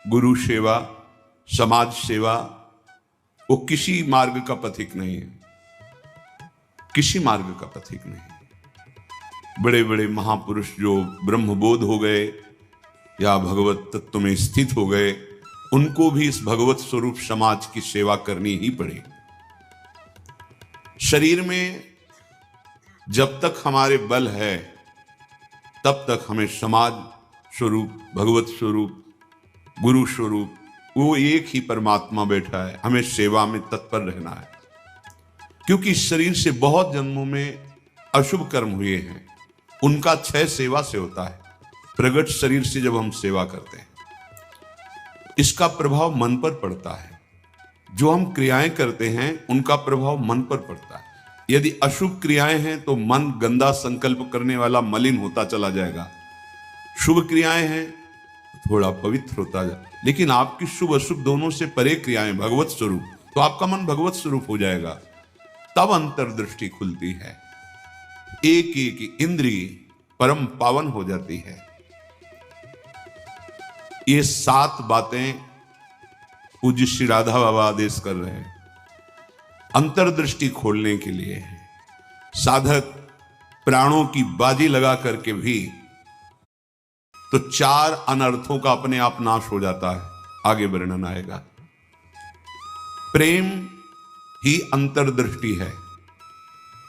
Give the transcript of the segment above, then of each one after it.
गुरु सेवा, समाज सेवा, वो किसी मार्ग का पथिक नहीं है, किसी मार्ग का पथिक नहीं। बड़े बड़े महापुरुष जो ब्रह्मबोध हो गए या भगवत तत्व में स्थित हो गए, उनको भी इस भगवत स्वरूप समाज की सेवा करनी ही पड़ी। शरीर में जब तक हमारे बल है तब तक हमें समाज स्वरूप, भगवत स्वरूप, गुरु स्वरूप, वो एक ही परमात्मा बैठा है, हमें सेवा में तत्पर रहना है। क्योंकि इस शरीर से बहुत जन्मों में अशुभ कर्म हुए हैं, उनका क्षय सेवा से होता है। प्रगट शरीर से जब हम सेवा करते हैं, इसका प्रभाव मन पर पड़ता है। जो हम क्रियाएं करते हैं उनका प्रभाव मन पर पड़ता है। यदि अशुभ क्रियाएं हैं तो मन गंदा संकल्प करने वाला मलिन होता चला जाएगा। शुभ क्रियाएं हैं थोड़ा पवित्र होता जाए। लेकिन आपकी शुभ अशुभ दोनों से परे क्रियाएं भगवत स्वरूप, तो आपका मन भगवत स्वरूप हो जाएगा। तब अंतर्दृष्टि खुलती है, एक एक इंद्रिय परम पावन हो जाती है। ये 7 बातें पूज्य श्री राधा बाबा आदेश कर रहे हैं अंतर्दृष्टि खोलने के लिए। साधक प्राणों की बाजी लगा करके भी तो 4 अनर्थों का अपने आप नाश हो जाता है। आगे वर्णन आएगा। प्रेम ही अंतर्दृष्टि है।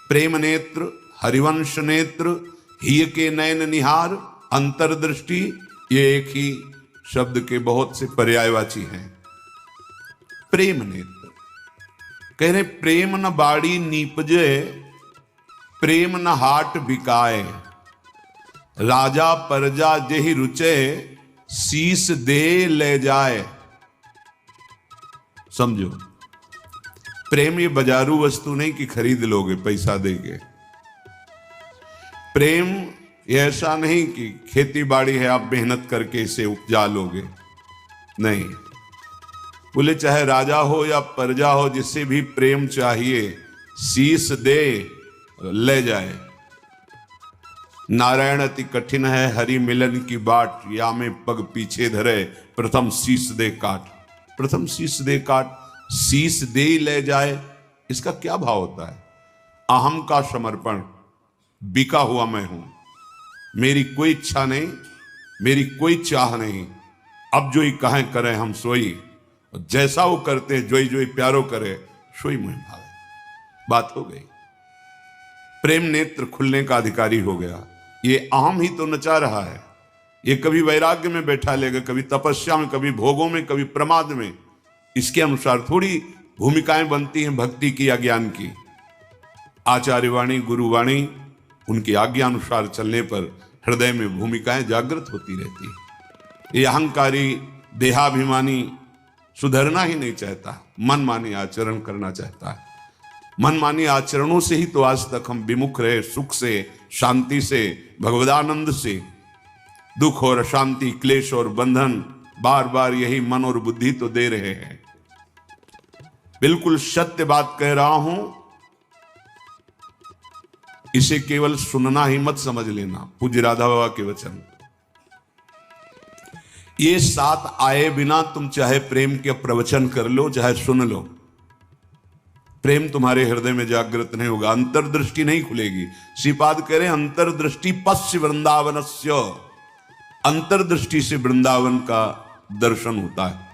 प्रेम नेत्र, हरिवंश नेत्र, हिय के नयन निहार, अंतर्दृष्टि, ये एक ही शब्द के बहुत से पर्यायवाची हैं। प्रेम नेत्र कह रहे प्रेम न बाड़ी नीपजे, प्रेम न हाट बिकाए, राजा परजा जेहि रुचे, शीस दे ले जाए। समझो, प्रेम ये बाजारू वस्तु नहीं कि खरीद लोगे पैसा देके। प्रेम ये ऐसा नहीं कि खेती बाड़ी है आप मेहनत करके इसे उपजा लोगे, नहीं। बोले चाहे राजा हो या प्रजा हो, जिससे भी प्रेम चाहिए शीस दे ले जाए। नारायण अति कठिन है हरि मिलन की बाट, या में पग पीछे धरे प्रथम शीस दे काट। प्रथम शीस दे काट, शीस दे ले जाए, इसका क्या भाव होता है? अहम का समर्पण, बिका हुआ मैं हूं, मेरी कोई इच्छा नहीं, मेरी कोई चाह नहीं, अब जो ही कहें करें हम सोई, जैसा वो करते जोई जोई प्यारो करे सोई मुझे भावे। बात हो गई। प्रेम नेत्र खुलने का अधिकारी हो गया। ये अहम ही तो नचा रहा है। ये कभी वैराग्य में बैठा लेगा, कभी तपस्या में, कभी भोगों में, कभी प्रमाद में। इसके अनुसार थोड़ी भूमिकाएं बनती हैं भक्ति की या ज्ञान की। आचार्यवाणी, गुरुवाणी, उनकी आज्ञा अनुसार चलने पर हृदय में भूमिकाएं जागृत होती रहती है। ये अहंकारी देहाभिमानी सुधरना ही नहीं चाहता, मनमानी आचरण करना चाहता है। मनमानी आचरणों से ही तो आज तक हम विमुख रहे, सुख से, शांति से, भगवदानंद से। दुख और अशांति, क्लेश और बंधन बार बार यही मन और बुद्धि तो दे रहे हैं। बिल्कुल सत्य बात कह रहा हूं, इसे केवल सुनना ही मत समझ लेना। पूज्य राधा बाबा के वचन। ये 7 आए बिना तुम चाहे प्रेम के प्रवचन कर लो, चाहे सुन लो, प्रेम तुम्हारे हृदय में जागृत नहीं होगा, अंतर्दृष्टि नहीं खुलेगी। श्रीपाद कह रहे अंतर्दृष्टि पश्य वृंदावनस्य, अंतर्दृष्टि से वृंदावन का दर्शन होता है।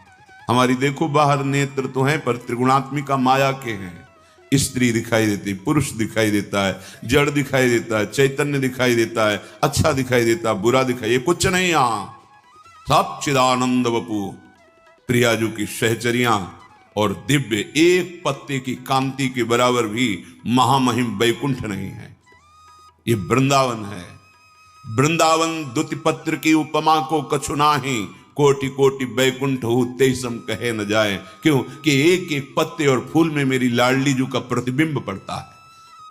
हमारी देखो बाहर नेत्र तो हैं पर त्रिगुणात्मिका माया के हैं। स्त्री दिखाई देती, पुरुष दिखाई देता है, जड़ दिखाई देता है, चैतन्य दिखाई देता है, अच्छा दिखाई देता है, बुरा दिखाई, ये कुछ नहीं। यहां सब चिदानंद वपु, प्रियाजू की सहचरियां और दिव्य एक पत्ते की कांति के बराबर भी महामहिम वैकुंठ नहीं है। ये वृंदावन है। वृंदावन द्युति पत्र की उपमा को कछु नाही, कोटि कोटि वैकुंठ हो तेसम कहे न जाए। क्यों कि एक एक पत्ते और फूल में मेरी लाडली जू का प्रतिबिंब पड़ता है।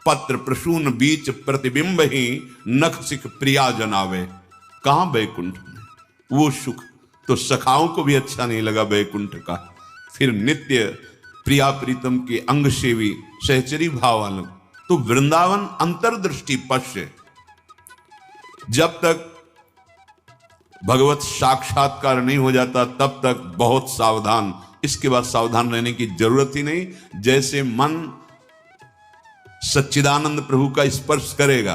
पत्र प्रसून बीच प्रतिबिंब ही, नख सिख प्रिया जनावे। कहां वैकुंठ में वो सुख तो सखाओं को भी अच्छा नहीं लगा वैकुंठ का। फिर नित्य प्रिया प्रीतम के अंग सेवी सहचरी भाव वालों, तो वृंदावन अंतर्दृष्टि पश्य। जब तक भगवत साक्षात्कार नहीं हो जाता तब तक बहुत सावधान। इसके बाद सावधान रहने की जरूरत ही नहीं। जैसे मन सच्चिदानंद प्रभु का स्पर्श करेगा,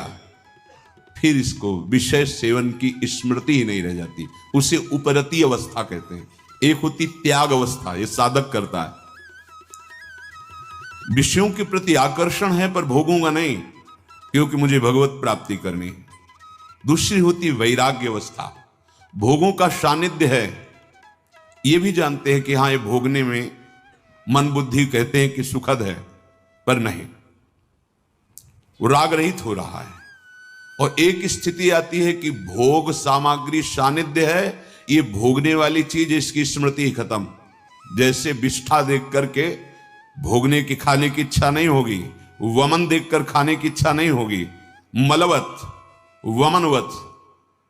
फिर इसको विषय सेवन की स्मृति ही नहीं रह जाती। उसे उपरति अवस्था कहते हैं। एक होती त्याग अवस्था, ये साधक करता है, विषयों के प्रति आकर्षण है पर भोगूंगा नहीं क्योंकि मुझे भगवत प्राप्ति करनी है। दूसरी होती वैराग्य अवस्था, भोगों का सानिध्य है, ये भी जानते हैं कि हाँ ये भोगने में मन बुद्धि कहते हैं कि सुखद है, पर नहीं, वो राग रहित हो रहा है। और एक स्थिति आती है कि भोग सामग्री सानिध्य है, ये भोगने वाली चीज, इसकी स्मृति ही खत्म। जैसे विष्ठा देख करके भोगने की खाने की इच्छा नहीं होगी, वमन देखकर खाने की इच्छा नहीं होगी, मलवत वमनवत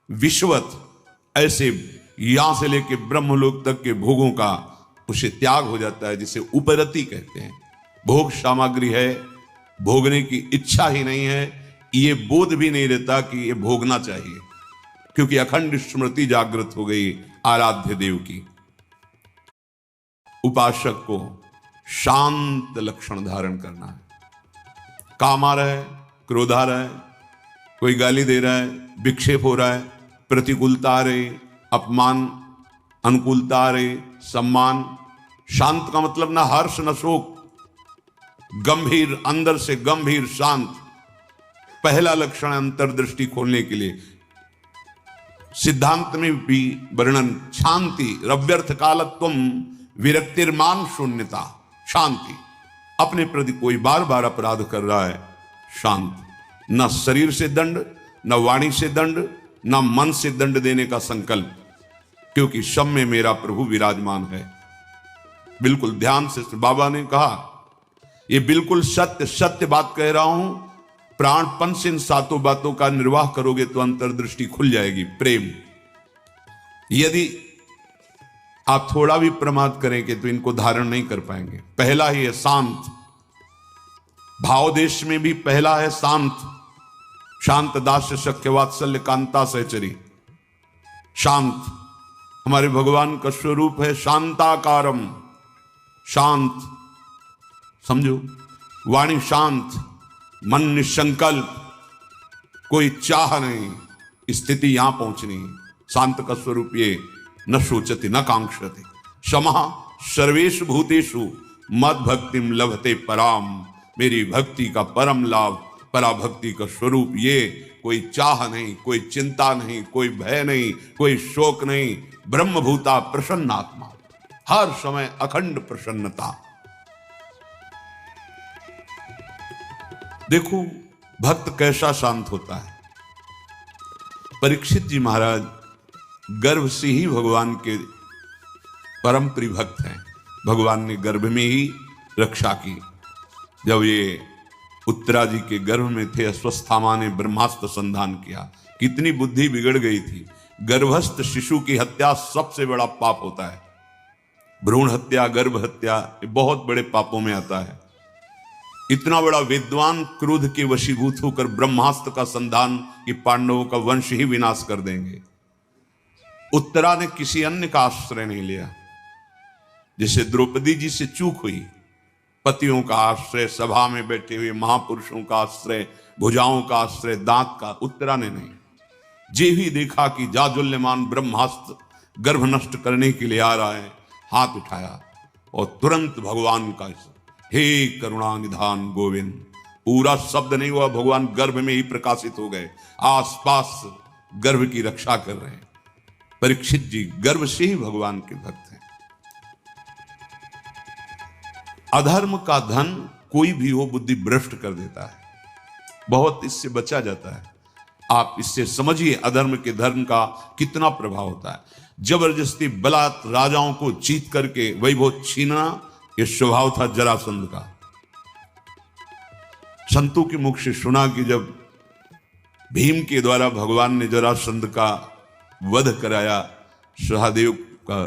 विश्वत, ऐसे यहां से लेके ब्रह्मलोक तक के भोगों का उसे त्याग हो जाता है, जिसे उपरति कहते हैं। भोग सामग्री है, भोगने की इच्छा ही नहीं है, ये बोध भी नहीं रहता कि ये भोगना चाहिए, क्योंकि अखंड स्मृति जागृत हो गई आराध्य देव की। उपासक को शांत लक्षण धारण करना है। काम आ रहा है, क्रोध आ रहा है, कोई गाली दे रहा है, विक्षेप हो रहा है, प्रतिकूलता आ रही, अपमान, अनुकूलता आ रही, सम्मान। शांत का मतलब ना हर्ष न शोक, गंभीर, अंदर से गंभीर शांत। पहला लक्षण अंतर्दृष्टि खोलने के लिए सिद्धांत में भी वर्णन, शांति, रव्यर्थ कालत्वम विरक्तिर्मान शून्यता, शांति। अपने प्रति कोई बार बार अपराध कर रहा है, शांत। न शरीर से दंड, न वाणी से दंड, न मन से दंड देने का संकल्प, क्योंकि सब में मेरा प्रभु विराजमान है। बिल्कुल ध्यान से बाबा ने कहा, ये बिल्कुल सत्य सत्य बात कह रहा हूं। प्राणपन से इन सातों बातों का निर्वाह करोगे तो अंतर्दृष्टि खुल जाएगी। प्रेम, यदि आप थोड़ा भी प्रमाद करेंगे तो इनको धारण नहीं कर पाएंगे। पहला ही है शांत, भाव देश में भी पहला है शांत। शांत दास्य शक्य वात्सल्य कांता सहचरी, शांत हमारे भगवान का स्वरूप है। शांताकारम, शांत, समझो, वाणी शांत, मन निसंकल्प, कोई चाह नहीं, स्थिति यहां पहुंचनी। शांत का स्वरूप ये, न सोचते न कांक्षते, क्षमा सर्वेषु भूतेषु मद भक्तिम लभते पराम। मेरी भक्ति का परम लाभ, पराभक्ति का स्वरूप ये। कोई चाह नहीं, कोई चिंता नहीं, कोई भय नहीं, कोई शोक नहीं, ब्रह्मभूता प्रसन्नात्मा, हर समय अखंड प्रसन्नता। देखो भक्त कैसा शांत होता है। परीक्षित जी महाराज गर्भ से ही भगवान के परम प्रिय भक्त हैं। भगवान ने गर्भ में ही रक्षा की। जब ये उत्तरा जी के गर्भ में थे, अश्वस्थामा ने ब्रह्मास्त्र संधान किया। कितनी बुद्धि बिगड़ गई थी। गर्भस्थ शिशु की हत्या सबसे बड़ा पाप होता है। भ्रूण हत्या, गर्भ हत्या, ये बहुत बड़े पापों में आता है। इतना बड़ा विद्वान क्रोध के वशीभूत होकर ब्रह्मास्त्र का संधान कि पांडवों का वंश ही विनाश कर देंगे। उत्तरा ने किसी अन्य का आश्रय नहीं लिया। जैसे द्रौपदी जी से चूक हुई, पतियों का आश्रय, सभा में बैठे हुए महापुरुषों का आश्रय, भुजाओं का आश्रय, दांत का, उत्तरा ने नहीं। जे ही देखा कि जाजुल्यमान ब्रह्मास्त्र गर्भ नष्ट करने के लिए आ रहा है, हाथ उठाया और तुरंत भगवान का, हे करुणा निधान गोविंद, पूरा शब्द नहीं हुआ, भगवान गर्भ में ही प्रकाशित हो गए, आसपास गर्भ की रक्षा कर रहे हैं। परीक्षित जी गर्भ से ही भगवान के भक्त हैं। अधर्म का धन कोई भी हो बुद्धि भ्रष्ट कर देता है, बहुत इससे बचा जाता है। आप इससे समझिए अधर्म के धर्म का कितना प्रभाव होता है। जबरदस्ती बलात् राजाओं को जीत करके वैभव छीनना, यह स्वभाव था जरासंध का। संतों के मुख से सुना कि जब भीम के द्वारा भगवान ने जरासंध का वध कराया, सहदेव का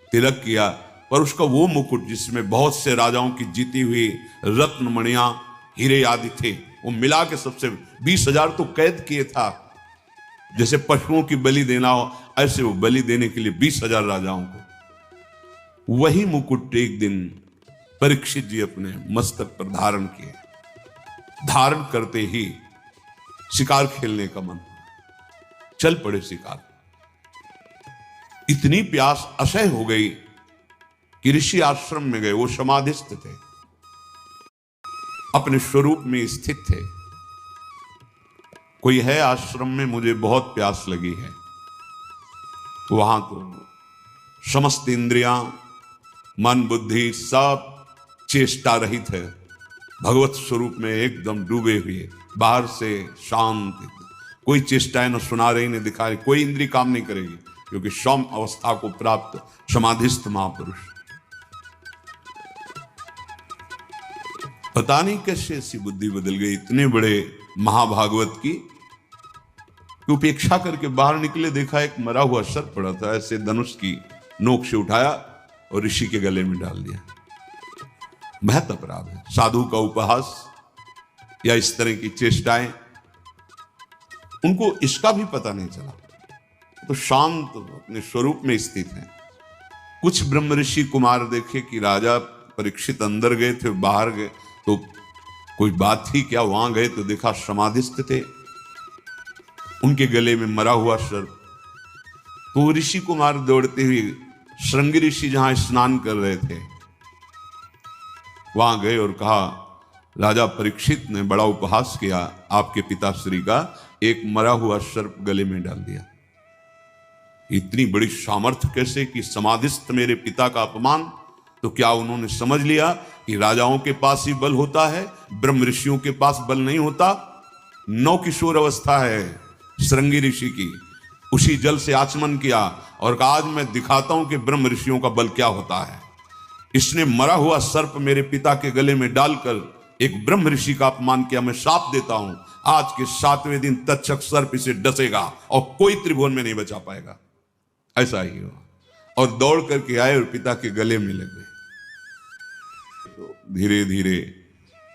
तिलक किया, पर उसका वो मुकुट जिसमें बहुत से राजाओं की जीती हुई रत्न मणियां, हीरे आदि थे, वो मिला के सबसे 20,000 तो कैद किए था, जैसे पशुओं की बलि देना हो, ऐसे वो बलि देने के लिए 20,000 राजाओं को। वही मुकुट एक दिन परीक्षित जी अपने मस्तक पर धारण किए। धारण करते ही शिकार खेलने का मन, चल पड़े शिकार। इतनी प्यास असह्य हो गई कि ऋषि आश्रम में गए। वो समाधिस्थ थे, अपने स्वरूप में स्थित थे। कोई है आश्रम में, मुझे बहुत प्यास लगी है। वहां तो समस्त इंद्रियां, मन, बुद्धि सब चेष्टा रहित है, भगवत स्वरूप में एकदम डूबे हुए, बाहर से शांत, कोई चेष्टाएं न सुना रही न दिखा रही, कोई इंद्रिय काम नहीं करेगी, क्योंकि सौम्य अवस्था को प्राप्त समाधिस्थ महापुरुष। पता नहीं कैसे ऐसी बुद्धि बदल गई इतने बड़े महाभागवत की, उपेक्षा करके बाहर निकले, देखा एक मरा हुआ सर्प पड़ा था, ऐसे धनुष की नोक से उठाया और ऋषि के गले में डाल दिया। महत अपराध है। साधु का उपहास या इस तरह की चेष्टाएं, उनको इसका भी पता नहीं चला, तो शांत अपने स्वरूप में स्थित हैं। कुछ ब्रह्म ऋषि कुमार देखे कि राजा परीक्षित अंदर गए थे, बाहर गए तो कोई बात थी क्या, वहां गए तो देखा समाधिस्थ थे, उनके गले में मरा हुआ सर्प। तो ऋषि कुमार दौड़ते हुए श्रृंगी ऋषि जहां स्नान कर रहे थे वहां गए और कहा, राजा परीक्षित ने बड़ा उपहास किया आपके पिताश्री का, एक मरा हुआ सर्प गले में डाल दिया। इतनी बड़ी सामर्थ्य कैसे कि समाधिस्थ मेरे पिता का अपमान। तो क्या उन्होंने समझ लिया कि राजाओं के पास ही बल होता है, ब्रह्म ऋषियों के पास बल नहीं होता? नौ किशोर अवस्था है श्रृंगी ऋषि की, उसी जल से आचमन किया और कहा, आज मैं दिखाता हूं कि ब्रह्म ऋषियों का बल क्या होता है। इसने मरा हुआ सर्प मेरे पिता के गले में डालकर एक ब्रह्म ऋषि का अपमान किया। मैं शाप देता हूं, आज के 7वें दिन तक्षक सर्प इसे डसेगा और कोई त्रिभुवन में नहीं बचा पाएगा। ऐसा ही हुआ और दौड़ करके आए और पिता के गले में लग गए। तो धीरे धीरे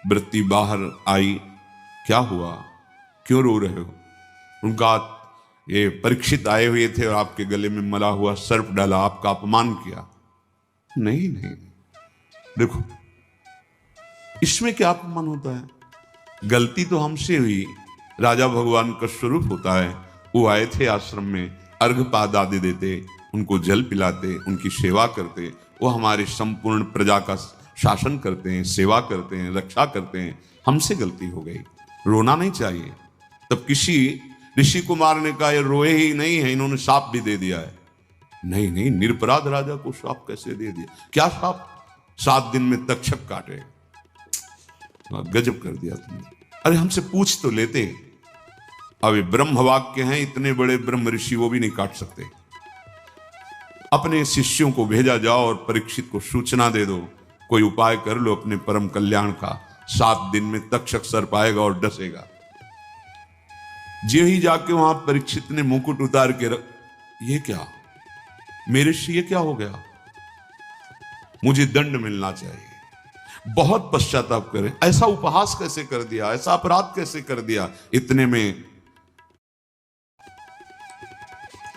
वृत्ति बाहर आई। क्या हुआ, क्यों रो रहे हो? उनका, ये परीक्षित आए हुए थे और आपके गले में मरा हुआ सर्प डाला, आपका अपमान किया। नहीं नहीं, देखो इसमें क्या अपमान होता है? गलती तो हमसे हुई, राजा भगवान का स्वरूप होता है। वो आए थे आश्रम में, अर्घपाद आदि देते, उनको जल पिलाते, उनकी सेवा करते, वो हमारे संपूर्ण प्रजा का शासन करते हैं, सेवा करते हैं, रक्षा करते हैं। हमसे गलती हो गई, रोना नहीं चाहिए। तब किसी ऋषि कुमार ने कहा, ये रोए ही नहीं है, इन्होंने शाप भी दे दिया है। नहीं नहीं, निरपराध राजा को शाप कैसे दे दिया? क्या शाप? 7 दिन में तक्षक काटे। गजब कर दिया तुमने। अरे हमसे पूछ तो लेते। अब ये ब्रह्म वाक्य हैं, इतने बड़े ब्रह्म ऋषि वो भी नहीं काट सकते। अपने शिष्यों को भेजा जाओ और परीक्षित को सूचना दे दो, कोई उपाय कर लो अपने परम कल्याण का, 7 दिन में तक्षक सर्प आएगा और डसेगा। जो ही जाके वहां परीक्षित ने मुकुट उतार के ये क्या मेरे से, ये क्या हो गया? मुझे दंड मिलना चाहिए, बहुत पश्चाताप करें। ऐसा उपहास कैसे कर दिया, ऐसा अपराध कैसे कर दिया? इतने में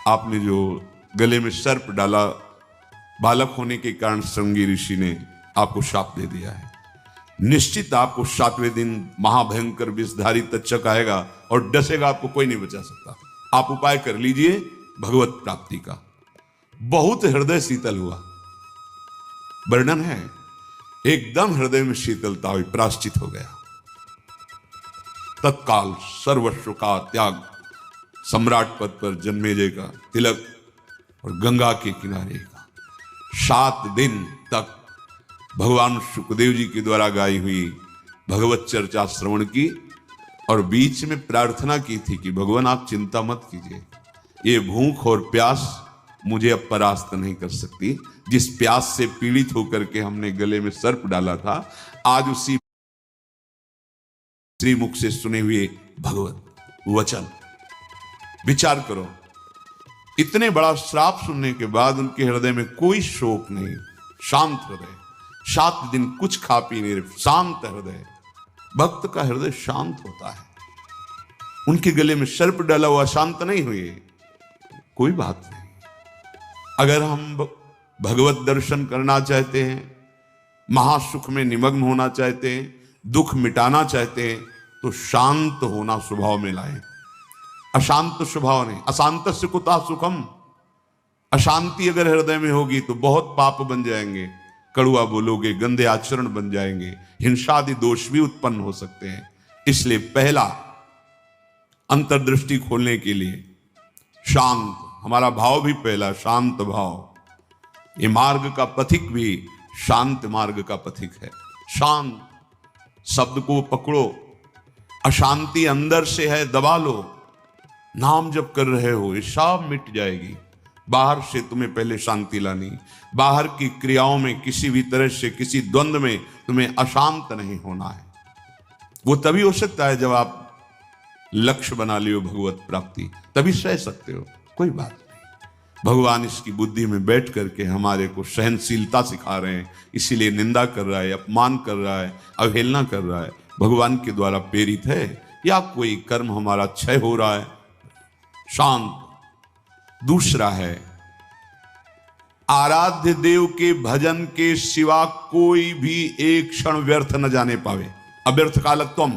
आपने जो गले में सर्प डाला, बालक होने के कारण श्रृंगी ऋषि ने आपको शाप दे दिया है। निश्चित आपको 7वें दिन महाभयंकर विषधारी तक्षक आएगा और डसेगा, आपको कोई नहीं बचा सकता। आप उपाय कर लीजिए भगवत प्राप्ति का। बहुत हृदय शीतल हुआ, वर्णन है, एकदम हृदय में शीतलता हुई, प्राश्चित हो गया। तत्काल सर्वस्व का त्याग, सम्राट पद पर जन्मेजय का तिलक और गंगा के किनारे का। 7 दिन तक भगवान सुखदेव जी के द्वारा गाई हुई भगवत चर्चा श्रवण की और बीच में प्रार्थना की थी कि भगवान आप चिंता मत कीजिए, ये भूख और प्यास मुझे अब परास्त नहीं कर सकती। जिस प्यास से पीड़ित होकर के हमने गले में सर्प डाला था, आज उसी श्रीमुख से सुने हुए भगवत वचन विचार करो। इतने बड़ा श्राप सुनने के बाद उनके हृदय में कोई शोक नहीं, शांत हृदय। 7 दिन कुछ खा पी नहीं, शांत हृदय। भक्त का हृदय शांत होता है। उनके गले में सर्प डाला हुआ शांत नहीं हुए, कोई बात नहीं। अगर हम भगवत दर्शन करना चाहते हैं, महासुख में निमग्न होना चाहते हैं, दुख मिटाना चाहते हैं, तो शांत होना स्वभाव में लाएं। अशांत स्वभाव नहीं। अशांत से कुता सुखम। अशांति अगर हृदय में होगी तो बहुत पाप बन जाएंगे, कड़ुआ बोलोगे, गंदे आचरण बन जाएंगे, हिंसा आदि दोष भी उत्पन्न हो सकते हैं। इसलिए पहला अंतर्दृष्टि खोलने के लिए शांत, हमारा भाव भी पहला शांत भाव। ये मार्ग का पथिक भी शांत मार्ग का पथिक है। शांत शब्द को पकड़ो, अशांति अंदर से है दबा लो। नाम जब कर रहे हो ये सब मिट जाएगी। बाहर से तुम्हें पहले शांति लानी, बाहर की क्रियाओं में किसी भी तरह से किसी द्वंद्व में तुम्हें अशांत नहीं होना है। वो तभी हो सकता है जब आप लक्ष्य बना लियो भगवत प्राप्ति, तभी सह सकते हो, कोई बात नहीं। भगवान इसकी बुद्धि में बैठ करके हमारे को सहनशीलता सिखा रहे हैं, इसीलिए निंदा कर रहा है, अपमान कर रहा है, अवहेलना कर रहा है। भगवान के द्वारा प्रेरित है या कोई कर्म हमारा क्षय हो रहा है, शांत। दूसरा है आराध्य देव के भजन के सिवा कोई भी एक क्षण व्यर्थ न जाने पावे। अव्यर्थ कालत्वम,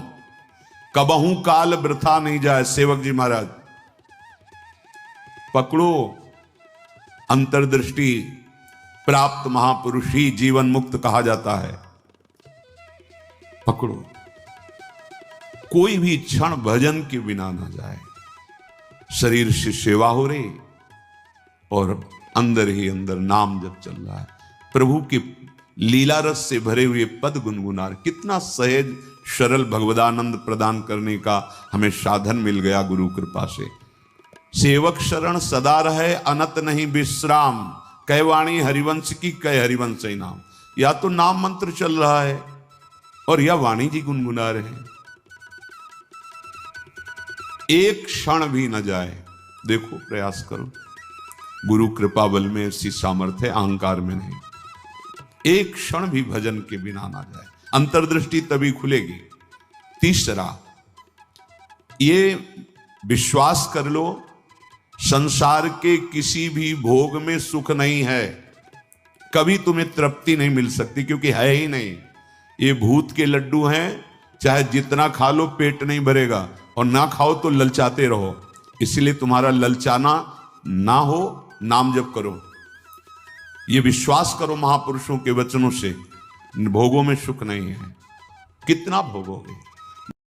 कबहू काल वृथा नहीं जाए। सेवक जी महाराज पकड़ो, अंतर्दृष्टि प्राप्त महापुरुष ही जीवन मुक्त कहा जाता है। पकड़ो, कोई भी क्षण भजन के बिना ना जाए। शरीर से सेवा हो रही और अंदर ही अंदर नाम जब चल रहा है, प्रभु के लीला रस से भरे हुए पद गुनगुना रहे। कितना सहज सरल भगवदानंद प्रदान करने का हमें साधन मिल गया गुरु कृपा से। सेवक शरण सदा रहे, अनत नहीं विश्राम। कह वाणी हरिवंश की, कह हरिवंश ही नाम। या तो नाम मंत्र चल रहा है और या वाणी जी गुनगुना रहे हैं। एक क्षण भी न जाए। देखो, प्रयास करो। गुरु कृपा बल में ऐसी सामर्थ्य, अहंकार में नहीं। एक क्षण भी भजन के बिना ना जाए, अंतर्दृष्टि तभी खुलेगी। तीसरा, ये विश्वास कर लो, संसार के किसी भी भोग में सुख नहीं है। कभी तुम्हें तृप्ति नहीं मिल सकती, क्योंकि है ही नहीं। ये भूत के लड्डू हैं, चाहे जितना खा लो पेट नहीं भरेगा, और ना खाओ तो ललचाते रहो। इसलिए तुम्हारा ललचाना ना हो, नाम जप करो। ये विश्वास करो महापुरुषों के वचनों से, भोगों में सुख नहीं है। कितना भोगोगे?